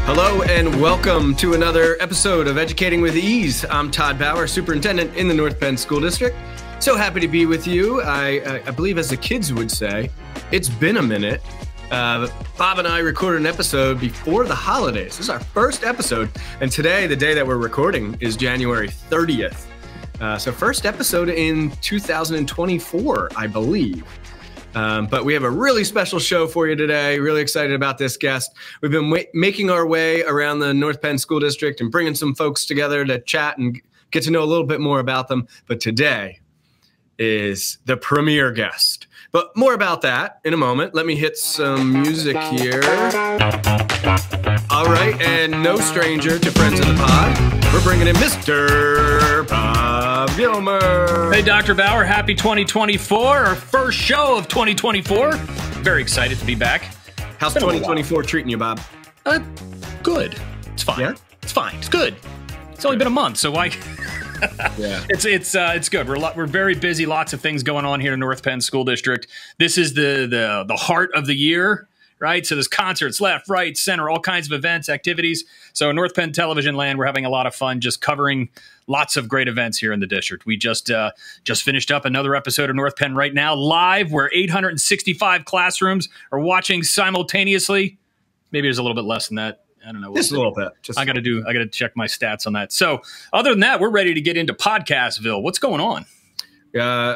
Hello and welcome to another episode of Educating with Ease. I'm Todd Bauer, Superintendent in the North Penn School District. So happy to be with you. I believe, as the kids would say, it's been a minute. Bob and I recorded an episode before the holidays. This is our first episode, and today, the day that we're recording, is January 30th. So first episode in 2024, I believe. But we have a really special show for you today. Really excited about this guest. We've been making our way around the North Penn School District and bringing some folks together to chat and get to know a little bit more about them. But today is the premier guest. But more about that in a moment. Let me hit some music here. All right, and no stranger to friends of the pod, we're bringing in Mr. Bob Gilmer. Hey, Dr. Bauer, happy 2024, our first show of 2024. Very excited to be back. How's 2024 treating you, Bob? Good. It's fine. Yeah? It's fine. It's good. It's only been a month, so why? Yeah. It's good. We're very busy. Lots of things going on here in North Penn School District. This is the heart of the year, right? So there's concerts left, right, center, all kinds of events, activities. So in North Penn television land, we're having a lot of fun just covering lots of great events here in the district. We just finished up another episode of North Penn Right Now live, where 865 classrooms are watching simultaneously. Maybe there's a little bit less than that. I don't know. Just a little bit. I got to check my stats on that. So other than that, we're ready to get into Podcastville. What's going on?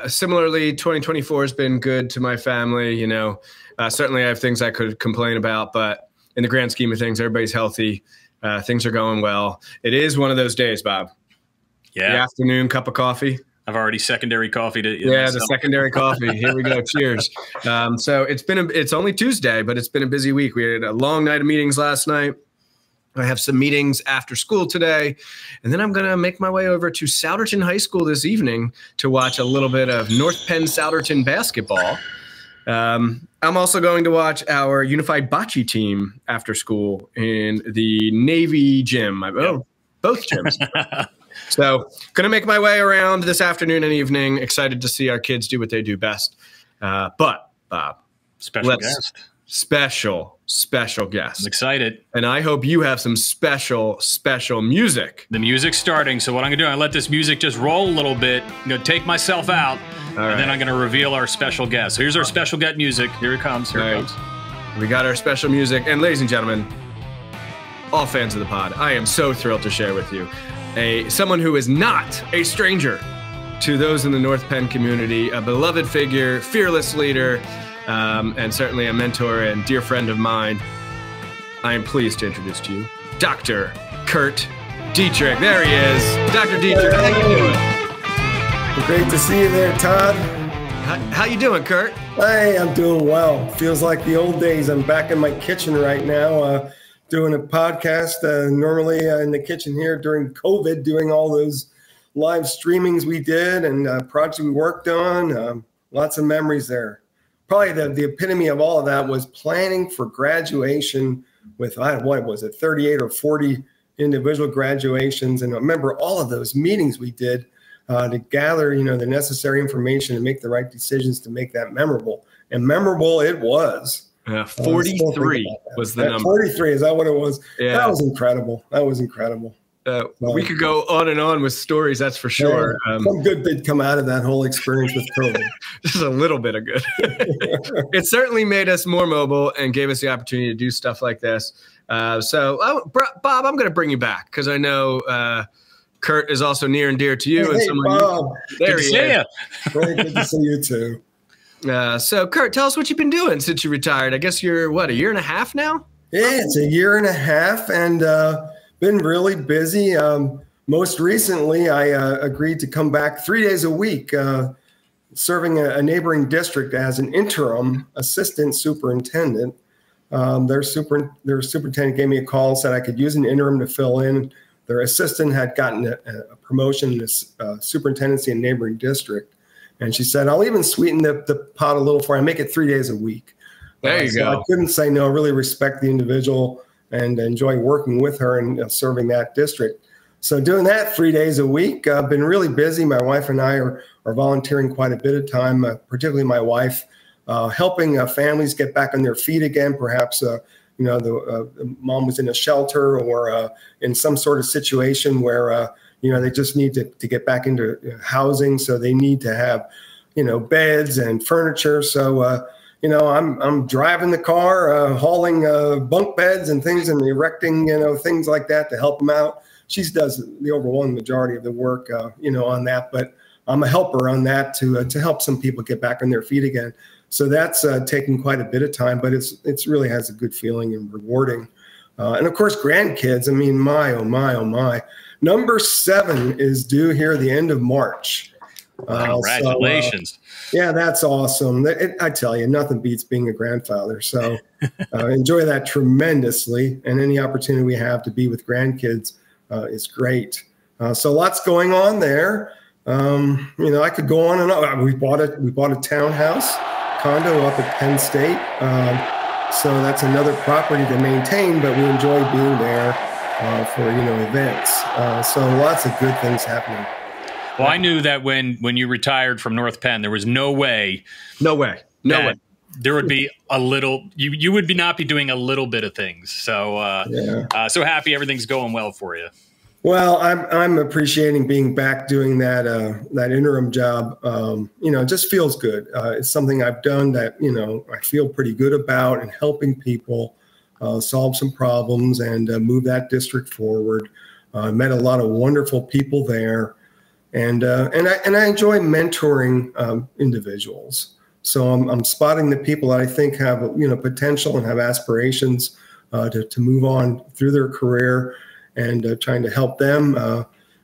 Similarly, 2024 has been good to my family. You know, certainly I have things I could complain about, but in the grand scheme of things, everybody's healthy. Things are going well. It is one of those days, Bob. Yeah. The afternoon cup of coffee. I've already secondary coffee to myself. The secondary coffee. Here we go. Cheers. So it's only Tuesday, but it's been a busy week. We had a long night of meetings last night. I have some meetings after school today, and then I'm going to make my way over to Souderton High School this evening to watch a little bit of North Penn Souderton basketball. I'm also going to watch our unified bocce team after school in the Navy gym. Both gyms. So going to make my way around this afternoon and evening. Excited to see our kids do what they do best. But Bob, special guest. I'm excited. And I hope you have some special music. The music's starting. So what I'm going to do, I'm going to let this music just roll a little bit. I'm going to take myself out, and then I'm going to reveal our special guest. So here's our special guest music. Here it comes. Here it comes. We got our special music. And ladies and gentlemen, all fans of the pod, I am so thrilled to share with you someone who is not a stranger to those in the North Penn community, a beloved figure, fearless leader, and certainly a mentor and dear friend of mine. I am pleased to introduce to you Dr. Curt Dietrich. There he is. Dr. Dietrich, how you doing? Great to see you there, Todd. How you doing, Curt? Hey, I'm doing well. Feels like the old days. I'm back in my kitchen right now, doing a podcast, normally in the kitchen here during COVID, doing all those live streamings we did and projects we worked on. Lots of memories there. Probably the epitome of all of that was planning for graduation with, what was it, 38 or 40 individual graduations. And I remember all of those meetings we did to gather, the necessary information and make the right decisions to make that memorable. And memorable it was. 43 was the number. 43, is that what it was? Yeah. That was incredible. We could go on and on with stories, that's for sure. Yeah, some good did come out of that whole experience with COVID. Just a little bit of good. It certainly made us more mobile and gave us the opportunity to do stuff like this. Bob, I'm going to bring you back because I know Curt is also near and dear to you. Hey, Bob. There he is. Very good to see you too. So, Curt, tell us what you've been doing since you retired. I guess you're, a year and a half now? Yeah, it's a year and a half, and been really busy. Most recently, I agreed to come back 3 days a week, serving a neighboring district as an interim assistant superintendent. Their superintendent gave me a call, said I could use an interim to fill in. Their assistant had gotten a promotion to superintendency in a neighboring district. And she said, I'll even sweeten the pot a little for you. Make it 3 days a week. There you go. I couldn't say no. I really respect the individual and enjoy working with her and serving that district. So doing that 3 days a week, I've been really busy. My wife and I are volunteering quite a bit of time, particularly my wife, helping families get back on their feet again, perhaps the mom was in a shelter or in some sort of situation where, they just need to get back into housing. So they need to have, beds and furniture. So, I'm driving the car, hauling bunk beds and things and erecting, things like that to help them out. She does the overwhelming majority of the work, on that. But I'm a helper on that to help some people get back on their feet again. So that's taking quite a bit of time, but it's really has a good feeling and rewarding. And of course, grandkids. I mean, my, oh my, oh my. Number 7 is due here at the end of March. Congratulations. Yeah, that's awesome. I tell you, nothing beats being a grandfather. So enjoy that tremendously. And any opportunity we have to be with grandkids is great. So lots going on there. I could go on and on. We bought a townhouse condo up at Penn State. So that's another property to maintain, but we enjoy being there for, events. So lots of good things happening. Well, I knew that when you retired from North Penn, there was no way there would be a little, you would not be doing a little bit of things. So, so happy everything's going well for you. Well, I'm appreciating being back doing that interim job. It just feels good. It's something I've done that, I feel pretty good about, and helping people solve some problems and move that district forward. I met a lot of wonderful people there, and I enjoy mentoring individuals. So I'm spotting the people that I think have potential and have aspirations to move on through their career, and trying to help them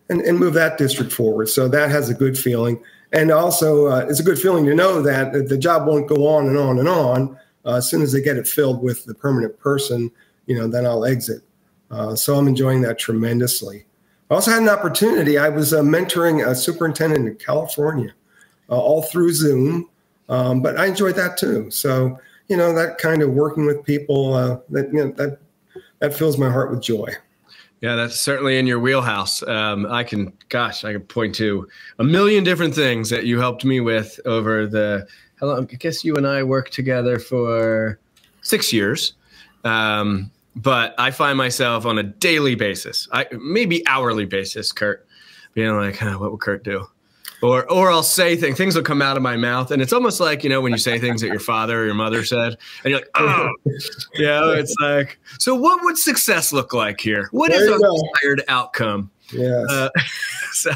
and move that district forward. So that has a good feeling. And also it's a good feeling to know that the job won't go on and on and on. As soon as they get it filled with the permanent person, then I'll exit. So I'm enjoying that tremendously. I also had an opportunity. I was mentoring a superintendent in California all through Zoom, but I enjoyed that too. So, that kind of working with people, that fills my heart with joy. Yeah, that's certainly in your wheelhouse. I can point to a million different things that you helped me with over I guess you and I worked together for 6 years. But I find myself on a daily basis, maybe hourly basis, Curt, being like, what would Curt do? Or I'll say things will come out of my mouth. And it's almost like, when you say things that your father or your mother said, and you're like, oh, it's like, so what would success look like here? What is our desired outcome? Yes. So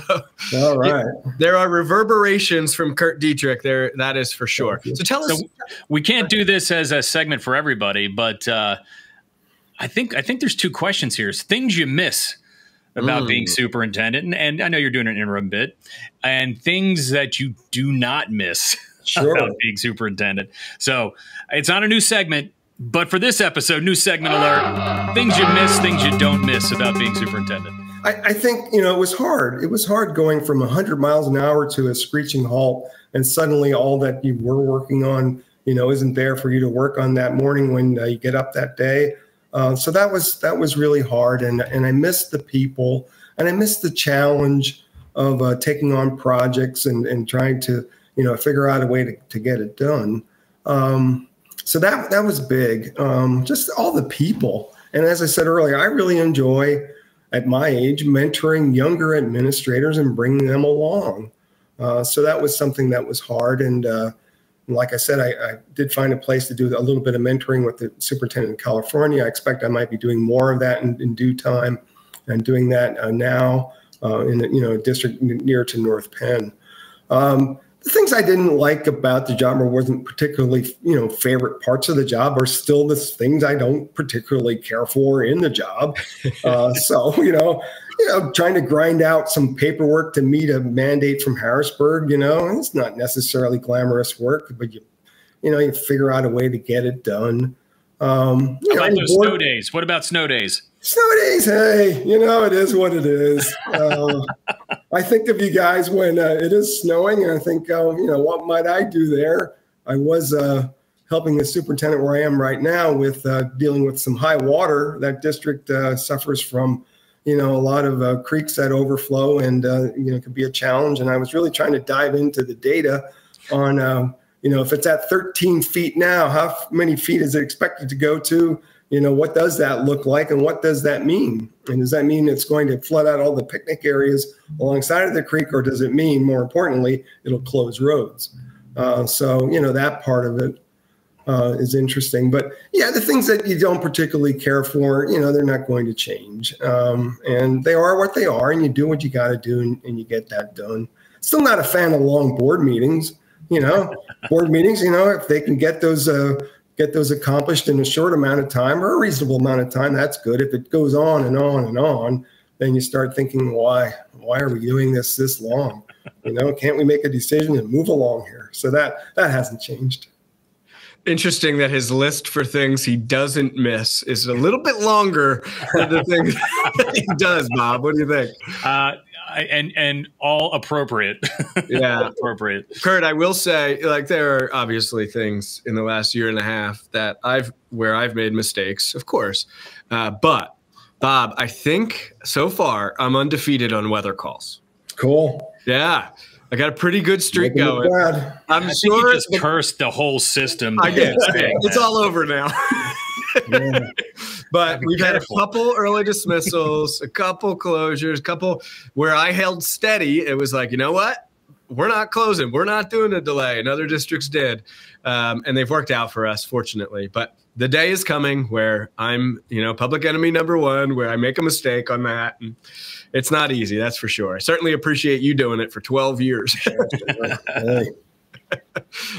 all right. There are reverberations from Curt Dietrich there. That is for sure. So tell us. So we can't do this as a segment for everybody, but I think there's 2 questions here. It's things you miss about being superintendent, and I know you're doing an interim bit, and things that you do not miss about being superintendent. So it's not a new segment, but for this episode, new segment alert, things you miss, things you don't miss about being superintendent. I think, it was hard. It was hard going from 100 miles an hour to a screeching halt, and suddenly all that you were working on, isn't there for you to work on that morning when you get up that day. So that was really hard, and I missed the people, and I missed the challenge of taking on projects and trying to figure out a way to get it done. So that was big. Just all the people, and as I said earlier, I really enjoy at my age mentoring younger administrators and bringing them along. So that was something that was hard, and like I said, I did find a place to do a little bit of mentoring with the superintendent in California. I expect I might be doing more of that in due time, and doing that now in a district near to North Penn. The things I didn't like about the job, or wasn't particularly favorite parts of the job, are still the things I don't particularly care for in the job. So trying to grind out some paperwork to meet a mandate from Harrisburg, it's not necessarily glamorous work, but you figure out a way to get it done. How about those snow days? What about snow days? Snow days, hey, it is what it is. I think of you guys when it is snowing, and I think, what might I do there? I was helping the superintendent where I am right now with dealing with some high water. That district suffers from a lot of creeks that overflow, and it could be a challenge. And I was really trying to dive into the data on if it's at 13 feet now, how many feet is it expected to go to? What does that look like, and what does that mean? And does that mean it's going to flood out all the picnic areas alongside of the creek, or does it mean, more importantly, it'll close roads? So that part of it is interesting. But yeah, the things that you don't particularly care for, they're not going to change. And they are what they are, and you do what you got to do, and you get that done. Still not a fan of long board meetings. Board meetings, if they can get those accomplished in a short amount of time or a reasonable amount of time, that's good. If it goes on and on and on, then you start thinking, why are we doing this long? Can't we make a decision and move along here? So that hasn't changed. Interesting that his list for things he doesn't miss is a little bit longer than the things that he does, Bob. What do you think? And all appropriate. Yeah. Appropriate. Curt, I will say, there are obviously things in the last year and a half that where I've made mistakes, of course. But Bob, I think so far I'm undefeated on weather calls. Cool. Yeah. I got a pretty good streak going. I think you just cursed the whole system. I did. It's all over now. Yeah. But we've had a couple early dismissals, a couple closures, a couple where I held steady. It was like, you know what? We're not closing. We're not doing a delay. And other districts did. And they've worked out for us, fortunately. But the day is coming where I'm, public enemy number one, where I make a mistake on that. And it's not easy, that's for sure. I certainly appreciate you doing it for 12 years.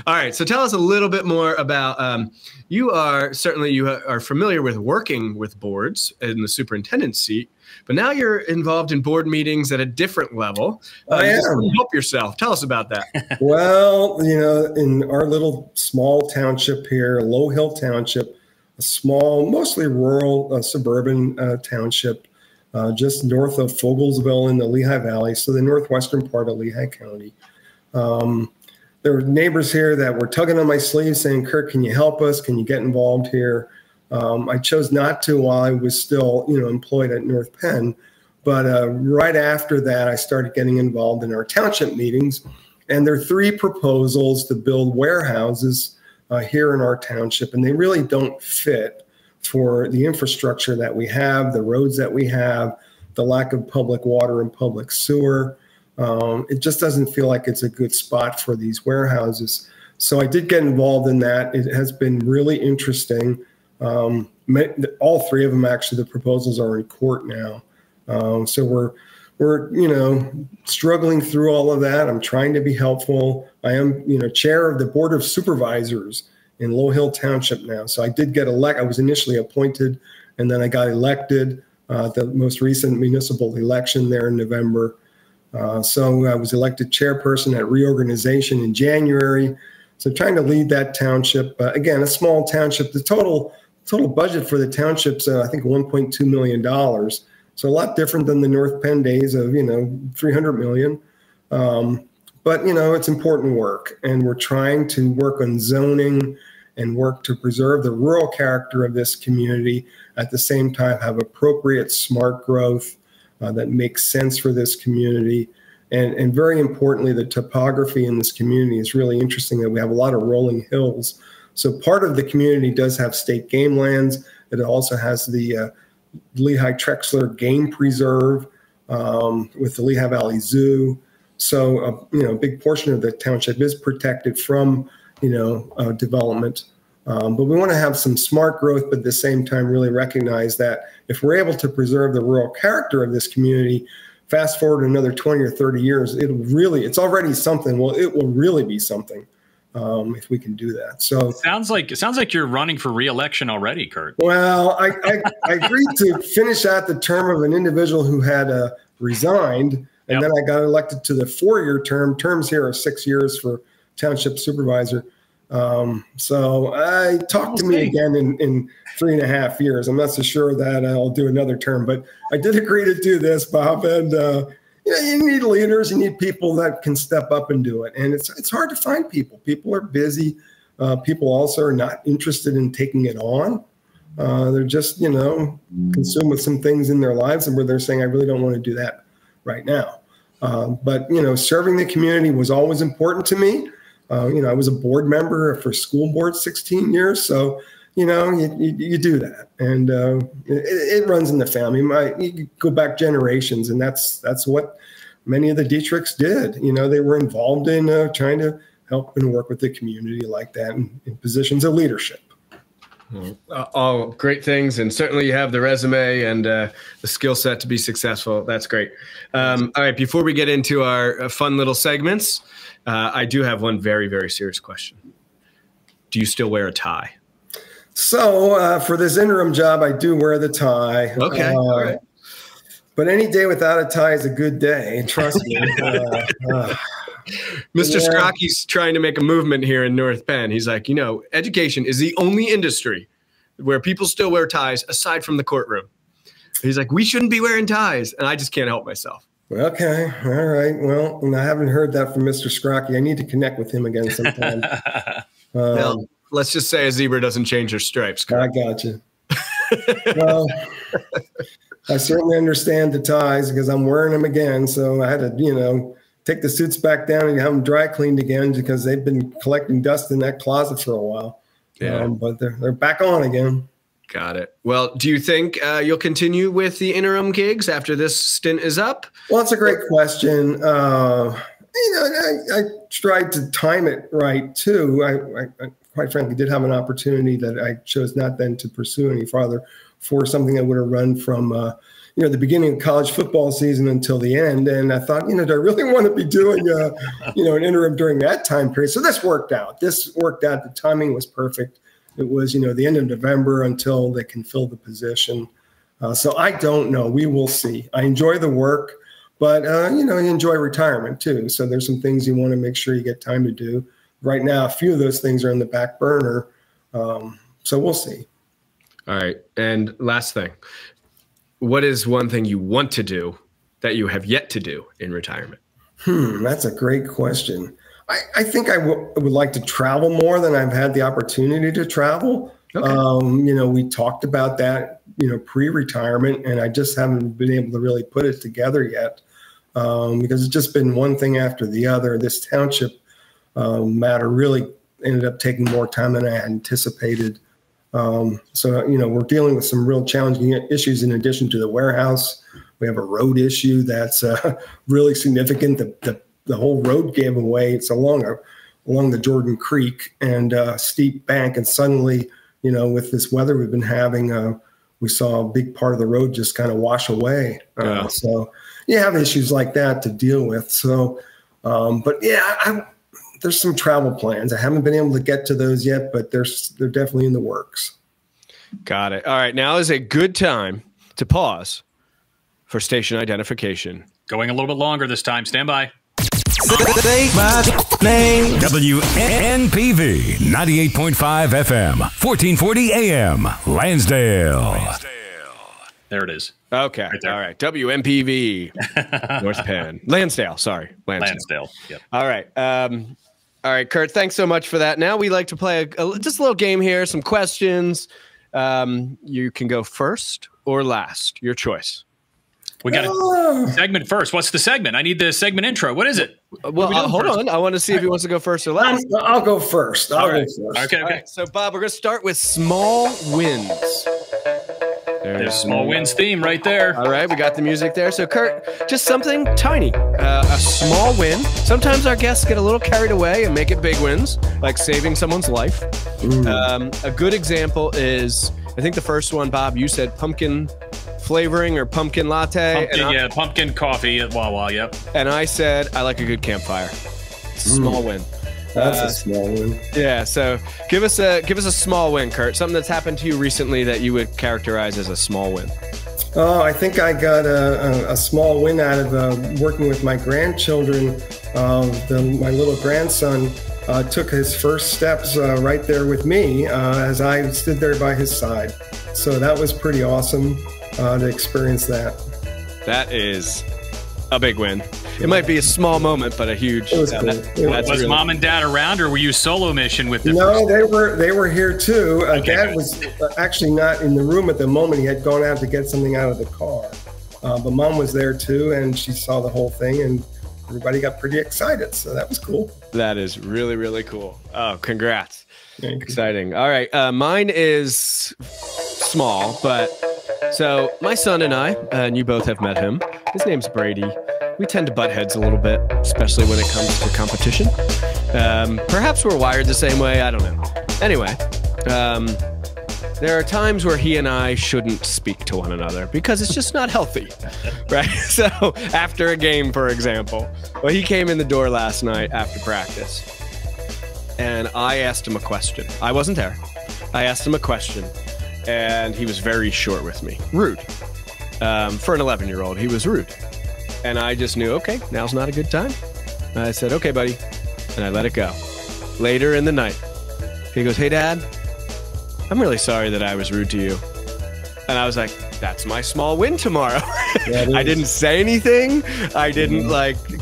All right. So tell us a little bit more about, you are familiar with working with boards in the superintendent's seat, but now you're involved in board meetings at a different level. I am. Help yourself. Tell us about that. Well, in our little small township here, Low Hill Township, a small, mostly rural, suburban township, just north of Fogelsville in the Lehigh Valley, so the northwestern part of Lehigh County. There were neighbors here that were tugging on my sleeve saying, Curt, can you help us? Can you get involved here? I chose not to while I was still, employed at North Penn. But right after that, I started getting involved in our township meetings. And there are 3 proposals to build warehouses here in our township. And they really don't fit for the infrastructure that we have, the roads that we have, the lack of public water and public sewer. It just doesn't feel like it's a good spot for these warehouses. So I did get involved in that. It has been really interesting. All 3 of them, actually, the proposals are in court now. So we're struggling through all of that. I'm trying to be helpful. I am, chair of the Board of Supervisors in Low Hill Township now. So I did get elected. I was initially appointed, and then I got elected the most recent municipal election there in November. So I was elected chairperson at reorganization in January. So trying to lead that township. Again, a small township. The total budget for the township's I think $1.2 million. So a lot different than the North Penn days of $300 million. But it's important work, and we're trying to work on zoning and work to preserve the rural character of this community. At the same time, have appropriate smart growth that makes sense for this community. And very importantly, the topography in this community is really interesting, that we have a lot of rolling hills. So part of the community does have state game lands. It also has the Lehigh Trexler Game Preserve with the Lehigh Valley Zoo. So, a big portion of the township is protected from, development. But we want to have some smart growth, but at the same time really recognize that if we're able to preserve the rural character of this community, fast forward another 20 or 30 years, it's already something. Well, it will really be something if we can do that. So it sounds like you're running for re-election already, Curt. Well, I agreed to finish out the term of an individual who had resigned, and then I got elected to the 4-year term. Terms here are 6 years for township supervisor. So I talked to me again in 3.5 years. I'm not so sure that I'll do another term, but I did agree to do this, Bob. And you need leaders, you need people that can step up and do it. And it's hard to find people. People are busy. People also are not interested in taking it on. They're just, consumed with some things in their lives, and where they're saying, I really don't want to do that right now. But serving the community was always important to me. I was a board member for school board 16 years. So, you do that. And it runs in the family. You go back generations, and that's what many of the Dietrichs did. They were involved in trying to help and work with the community like that in positions of leadership. All great things, and certainly you have the resume and the skill set to be successful. That's great. All right, before we get into our fun little segments, I do have one very, very serious question. Do you still wear a tie? So for this interim job, I do wear the tie. Okay, all right. But any day without a tie is a good day. Trust me. Mr. Scrocky's trying to make a movement here in North Penn. He's like, education is the only industry where people still wear ties aside from the courtroom. He's like, we shouldn't be wearing ties. And I just can't help myself. Okay. All right. Well, I haven't heard that from Mr. Scrocky. I need to connect with him again sometime. Well, let's just say a zebra doesn't change her stripes. I got you. Well, I certainly understand the ties because I'm wearing them again. So I had to, take the suits back down and have them dry cleaned again because they've been collecting dust in that closet for a while. Yeah. But they're back on again. Got it. Well, do you think you'll continue with the interim gigs after this stint is up? Well, it's a great question. I tried to time it right too. I quite frankly did have an opportunity that I chose not then to pursue any farther for something that would have run from the beginning of college football season until the end. And I thought, do I really want to be doing, an interim during that time period? So this worked out. The timing was perfect. It was, the end of November until they can fill the position. So I don't know. We will see. I enjoy the work, but, you enjoy retirement too. So there's some things you want to make sure you get time to do. Right now, a few of those things are in the back burner. So we'll see. All right. And last thing. What is one thing you want to do that you have yet to do in retirement? That's a great question. I think I would like to travel more than I've had the opportunity to travel. Okay. We talked about that, pre-retirement, and I just haven't been able to really put it together yet because it's just been one thing after the other. This township matter really ended up taking more time than I had anticipated. So, we're dealing with some real challenging issues in addition to the warehouse. We have a road issue that's really significant. The whole road gave away. It's along the Jordan Creek and steep bank. And suddenly, with this weather we've been having, we saw a big part of the road just kind of wash away. So you have issues like that to deal with. So, but yeah, there's some travel plans. I haven't been able to get to those yet, but they're definitely in the works. Got it. All right. Now is a good time to pause for station identification. Going a little bit longer this time. Stand by. Say my name. WNPV 98.5 FM, 1440 AM, Lansdale. There it is. Okay. Right, all right. WMPV, North Penn. Lansdale. Sorry. Lansdale. Yep. All right. All right, Curt, thanks so much for that. Now we like to play just a little game here, some questions. You can go first or last. Your choice. We got a segment first. What's the segment? I need the segment intro. What is it? Well, hold on. I want to see if he wants to go first or last. I'll go first. I'll go first. Okay. All right, so, Bob, we're going to start with small wins. There's small wins theme right there. All right, we got the music there. So, Curt, just something tiny, a small win. Sometimes our guests get a little carried away and make it big wins, like saving someone's life. A good example is, I think the first one, Bob, you said pumpkin flavoring or pumpkin latte. Pumpkin coffee at Wawa, yep. And I said, I like a good campfire. Small win. That's a small win. Yeah, so give us a small win, Curt. Something that's happened to you recently that you would characterize as a small win. Oh, I think I got a small win out of working with my grandchildren. My little grandson took his first steps right there with me as I stood there by his side. So that was pretty awesome to experience that. That is a big win. It might be a small moment, but a huge. It was cool. Was really Mom and Dad around, or were you solo mission with them? No, they were here too. Dad was actually not in the room at the moment. He had gone out to get something out of the car, but Mom was there too, and she saw the whole thing, and everybody got pretty excited. So that was cool. That is really, really cool. Oh, congrats. Thank you. Exciting. All right. Mine is small, but so my son and I, and you both have met him. His name's Brady. We tend to butt heads a little bit, especially when it comes to competition. Perhaps we're wired the same way. I don't know. Anyway, there are times where he and I shouldn't speak to one another because it's just not healthy, right? So after a game, for example, well, he came in the door last night after practice, and I asked him a question. I wasn't there. I asked him a question, and he was very short with me. Rude. For an 11-year-old, he was rude. And I just knew, okay, now's not a good time. And I said, okay, buddy. And I let it go. Later in the night, he goes, hey, Dad, I'm really sorry that I was rude to you. And I was like, that's my small win tomorrow. I didn't say anything. I didn't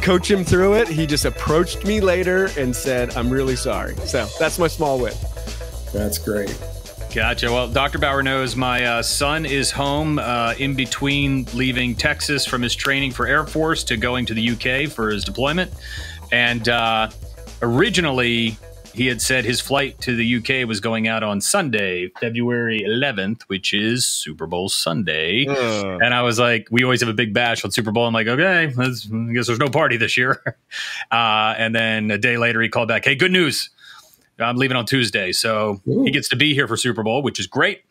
coach him through it. He just approached me later and said, I'm really sorry. So that's my small win. That's great. Gotcha. Well, Dr. Bauer knows my son is home in between leaving Texas from his training for Air Force to going to the UK for his deployment. And originally, he had said his flight to the UK was going out on Sunday, February 11th, which is Super Bowl Sunday. And I was like, we always have a big bash on Super Bowl. I'm like, okay, I guess there's no party this year. And then a day later, he called back, hey, good news. I'm leaving on Tuesday. So he gets to be here for Super Bowl, which is great.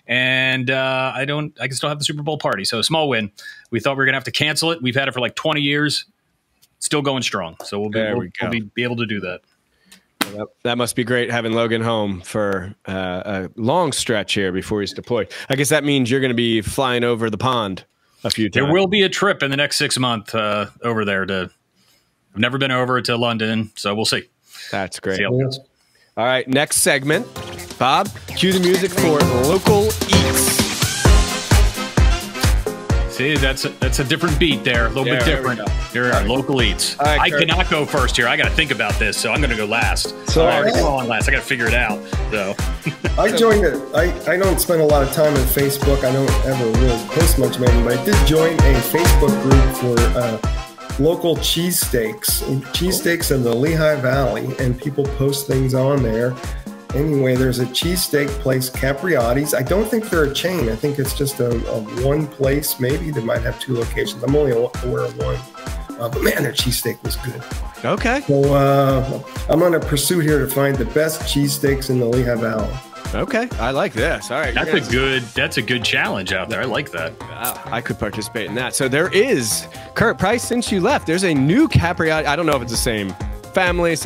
And I can still have the Super Bowl party. So a small win. We thought we were going to have to cancel it. We've had it for like 20 years. Still going strong. So we'll be able to do that. That must be great having Logan home for a long stretch here before he's deployed. I guess that means you're going to be flying over the pond a few times. There will be a trip in the next 6 months over there. I've never been over to London, so we'll see. That's great. See how it goes. All right, next segment. Bob, cue the music for Local Eats. See, that's a different beat there, a little bit different. Here are Local Eats. Right, I cannot go first here. I got to think about this, so I'm going to go last. So I'm already on last. I got to figure it out. So I joined it. I don't spend a lot of time on Facebook. I don't ever really post much, maybe, but I did join a Facebook group for local cheesesteaks in the Lehigh Valley, and people post things on there. Anyway, there's a cheesesteak place, Capriotti's. I don't think they're a chain. I think it's just a one place. Maybe they might have 2 locations. I'm only aware of one. But man, their cheesesteak was good. Okay. So I'm on a pursuit here to find the best cheesesteaks in the Lehigh Valley. Okay, I like this. All right, that's a good challenge out there. I like that. I could participate in that. So there is, Curt, Price, since you left, there's a new Capriotti. I don't know if it's the same family,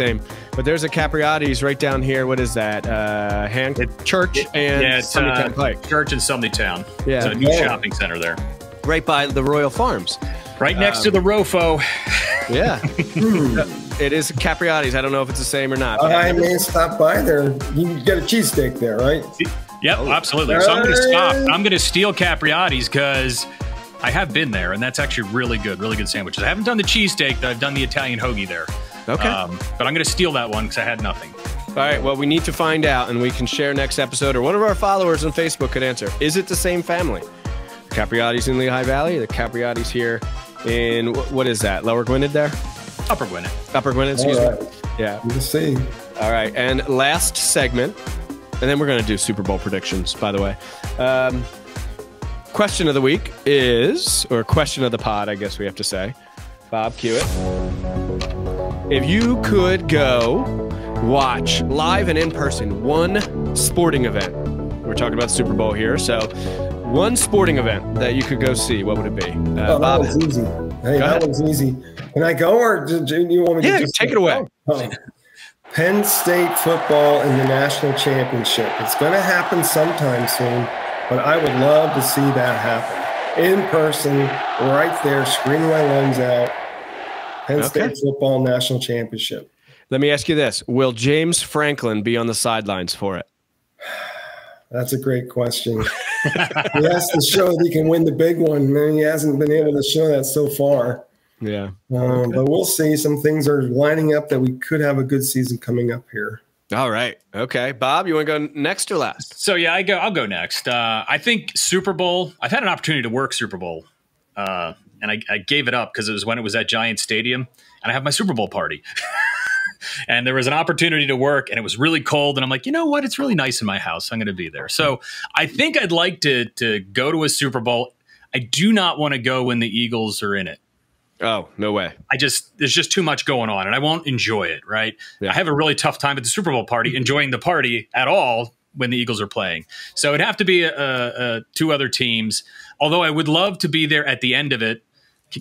but there's a Capriotti's right down here. What is that? Church and Summertown Pike. Church and Summertown. Yeah. It's a new shopping center there. Right by the Royal Farms. Right next to the Rofo. Yeah. It is Capriotti's. I don't know if it's the same or not. I may stop by there. You can get a cheesesteak there, right? Yep, absolutely. So I'm going to stop. I'm going to steal Capriotti's because I have been there, and that's actually really good sandwiches. I haven't done the cheesesteak, though. I've done the Italian hoagie there. Okay. But I'm going to steal that one because I had nothing. All right, well, we need to find out, and we can share next episode, or one of our followers on Facebook could answer. Is it the same family? The Capriotti's in Lehigh Valley, the Capriotti's here in, what is that, Lower Gwynedd there? Upper Gwynedd. Upper Gwynedd, excuse me. Yeah. We'll see. All right, and last segment, and then we're going to do Super Bowl predictions, by the way. Question of the week is, or question of the pod, I guess we have to say. Bob, cue it. If you could go watch live and in person one sporting event, we're talking about Super Bowl here, so one sporting event that you could go see, what would it be? Bob, that was easy. Hey, that was easy. Can I go, or do you want me to just take it away? Oh. Penn State football in the national championship. It's going to happen sometime soon, but I would love to see that happen in person, right there, screaming my lungs out. Penn State football national championship. Let me ask you this. Will James Franklin be on the sidelines for it? That's a great question. He has to show that he can win the big one, man. He hasn't been able to show that so far. Yeah. But we'll see. Some things are lining up that we could have a good season coming up here. All right. Okay. Bob, you want to go next or last? So, yeah, I'll go next. I think Super Bowl, I've had an opportunity to work Super Bowl. And and I gave it up because it was when it was at Giant Stadium, and I have my Super Bowl party. And there was an opportunity to work, and it was really cold. And I'm like, you know what? It's really nice in my house. I'm going to be there. So I think I'd like to go to a Super Bowl. I do not want to go when the Eagles are in it. Oh, no way. There's just too much going on, and I won't enjoy it, right? Yeah. I have a really tough time at the Super Bowl party, enjoying the party at all when the Eagles are playing. So it'd have to be two other teams. Although I would love to be there at the end of it,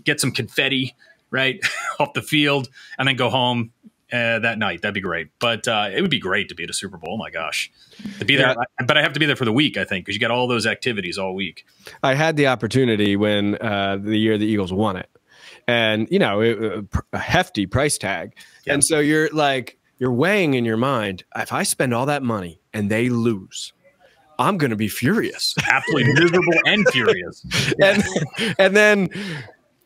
get some confetti, right, off the field, and then go home that night. That'd be great. But it would be great to be at a Super Bowl. Oh my gosh, to be there. But I have to be there for the week, I think, because you got all those activities all week. I had the opportunity when the year the Eagles won it, and you know, a hefty price tag. Yeah. And so you're weighing in your mind, if I spend all that money and they lose, I'm going to be furious. Absolutely miserable and furious. And then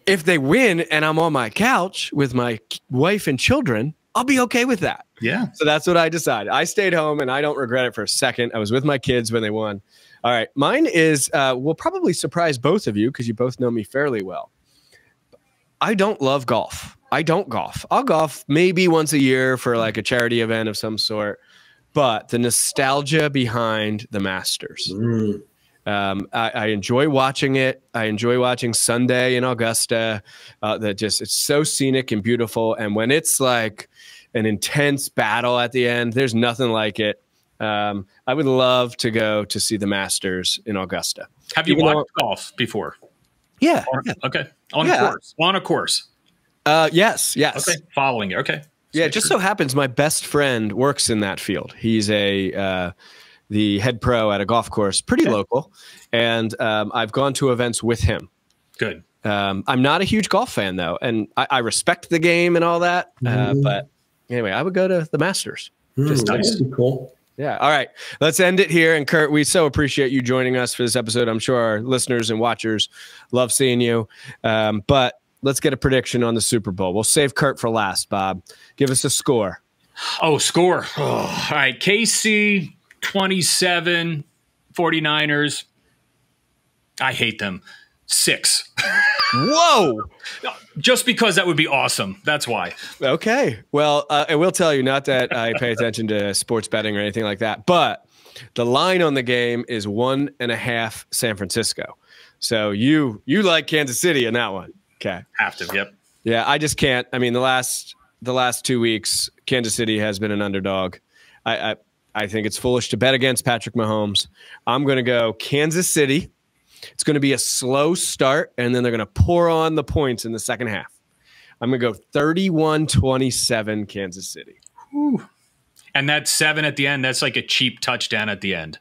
if they win and I'm on my couch with my wife and children, I'll be okay with that. Yeah. So that's what I decided. I stayed home, and I don't regret it for a second. I was with my kids when they won. All right. Mine is, will probably surprise both of you because you both know me fairly well. I don't love golf. I don't golf. I'll golf maybe once a year for like a charity event of some sort. But the nostalgia behind the Masters. I enjoy watching it. I enjoy watching Sunday in Augusta. It's so scenic and beautiful. And when it's like an intense battle at the end, there's nothing like it. I would love to go to see the Masters in Augusta. Have you watched golf before? Yeah. Okay. On a course. On a course. Yes. Okay. Following it. Okay. Yeah. It just so happens my best friend works in that field. He's the head pro at a golf course, pretty local. And I've gone to events with him. Good. I'm not a huge golf fan, though. And I respect the game and all that. But anyway, I would go to the Masters. Just nice. Cool. Yeah. All right. Let's end it here. And Curt, we so appreciate you joining us for this episode. I'm sure our listeners and watchers love seeing you. But let's get a prediction on the Super Bowl. We'll save Curt for last, Bob. Give us a score. Oh, score. Oh, all right. KC 27, 49ers. I hate them. 6. Whoa. Just because that would be awesome. That's why. Okay. Well, I will tell you, not that I pay attention to sports betting or anything like that, but the line on the game is 1.5 San Francisco. So you like Kansas City in that one. Okay. Have to. Yep. Yeah. I just can't. I mean, the last 2 weeks, Kansas City has been an underdog. I think it's foolish to bet against Patrick Mahomes. I'm going to go Kansas City. It's going to be a slow start, and then they're going to pour on the points in the second half. I'm going to go 31-27 Kansas City. Whew. And that 7 at the end, that's like a cheap touchdown at the end.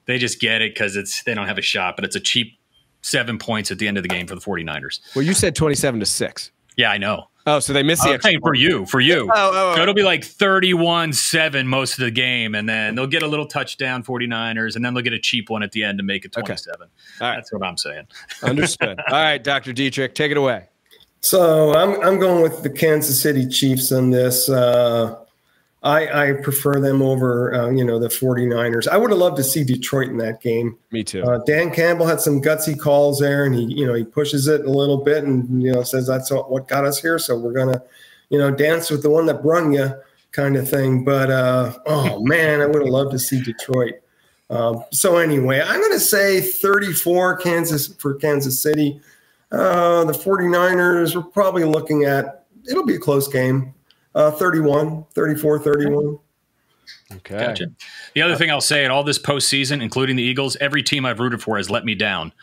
They just get it because they don't have a shot, but it's a cheap 7 points at the end of the game for the 49ers. Well, you said 27-6. Yeah, I know. Oh, so they missed the extra point. For you. So it'll be like 31-7 most of the game, and then they'll get a little touchdown, 49ers, and then they'll get a cheap one at the end to make it 27. Okay. All right. That's what I'm saying. Understood. All right, Dr. Dietrich, take it away. So I'm going with the Kansas City Chiefs on this. I prefer them over, the 49ers. I would have loved to see Detroit in that game. Me too. Dan Campbell had some gutsy calls there, and he pushes it a little bit and, says that's what got us here. So we're going to, dance with the one that brung you kind of thing. But, oh, man, I would have loved to see Detroit. So anyway, I'm going to say 34 for Kansas City. The 49ers, we're probably looking at, it'll be a close game. 34-31. Okay. Gotcha. The other thing I'll say in all this postseason, including the Eagles, every team I've rooted for has let me down.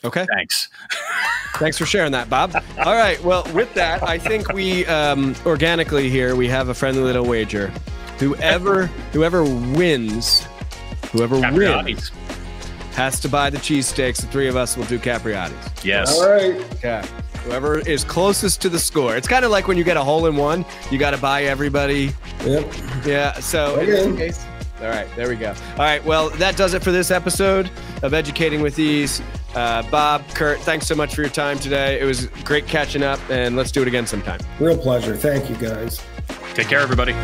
Okay. Thanks. Thanks for sharing that, Bob. All right. Well, with that, I think we organically here, we have a friendly little wager. Whoever wins has to buy the cheesesteaks. The three of us will do Capriati's. Yes. All right. Okay. Whoever is closest to the score. It's kind of like when you get a hole in one, you got to buy everybody. Yep. Yeah. So in this case, all right, there we go. All right. Well, that does it for this episode of Educating with Ease. Bob, Curt, thanks so much for your time today. It was great catching up, and let's do it again sometime. Real pleasure. Thank you, guys. Take care, everybody.